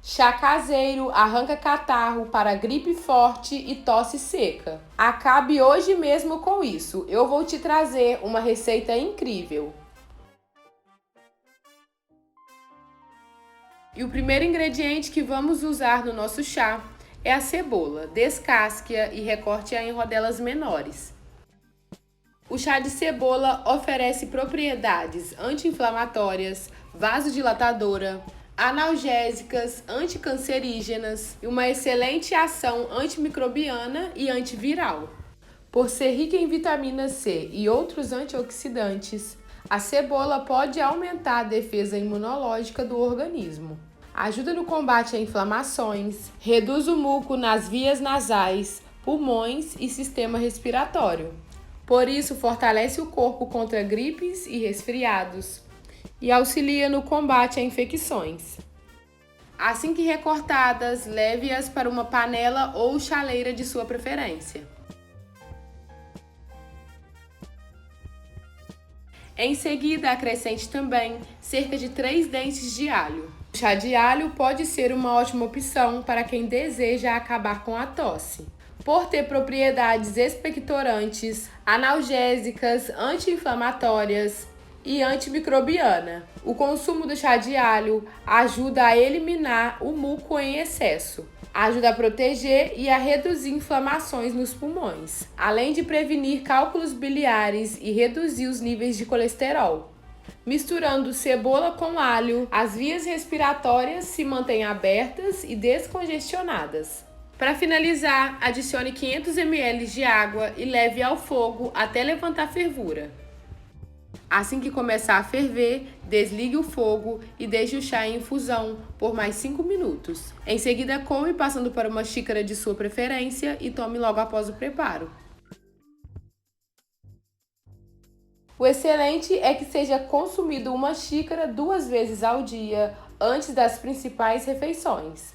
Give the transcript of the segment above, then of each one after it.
Chá caseiro arranca catarro para gripe forte e tosse seca. Acabe hoje mesmo com isso. Eu vou te trazer uma receita incrível. E o primeiro ingrediente que vamos usar no nosso chá é a cebola. Descasque-a e recorte-a em rodelas menores. O chá de cebola oferece propriedades anti-inflamatórias, vasodilatadora, analgésicas, anticancerígenas e uma excelente ação antimicrobiana e antiviral. Por ser rica em vitamina C e outros antioxidantes, a cebola pode aumentar a defesa imunológica do organismo. Ajuda no combate a inflamações, reduz o muco nas vias nasais, pulmões e sistema respiratório. Por isso, fortalece o corpo contra gripes e resfriados e auxilia no combate a infecções. Assim que recortadas, leve-as para uma panela ou chaleira de sua preferência. Em seguida, acrescente também cerca de 3 dentes de alho. O chá de alho pode ser uma ótima opção para quem deseja acabar com a tosse. Por ter propriedades expectorantes, analgésicas, anti-inflamatórias e antimicrobiana. O consumo do chá de alho ajuda a eliminar o muco em excesso, ajuda a proteger e a reduzir inflamações nos pulmões, além de prevenir cálculos biliares e reduzir os níveis de colesterol. Misturando cebola com alho, as vias respiratórias se mantêm abertas e descongestionadas. Para finalizar, adicione 500 ml de água e leve ao fogo até levantar fervura. Assim que começar a ferver, desligue o fogo e deixe o chá em infusão por mais 5 minutos. Em seguida, coe passando para uma xícara de sua preferência e tome logo após o preparo. O excelente é que seja consumido uma xícara 2 vezes ao dia, antes das principais refeições.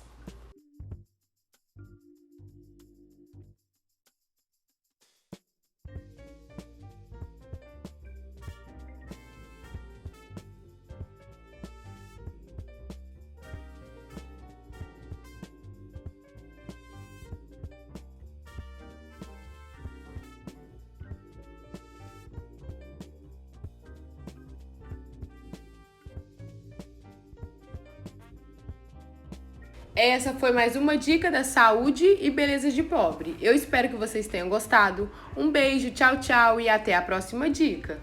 Essa foi mais uma dica da saúde e beleza de pobre. Eu espero que vocês tenham gostado. Um beijo, tchau, tchau e até a próxima dica.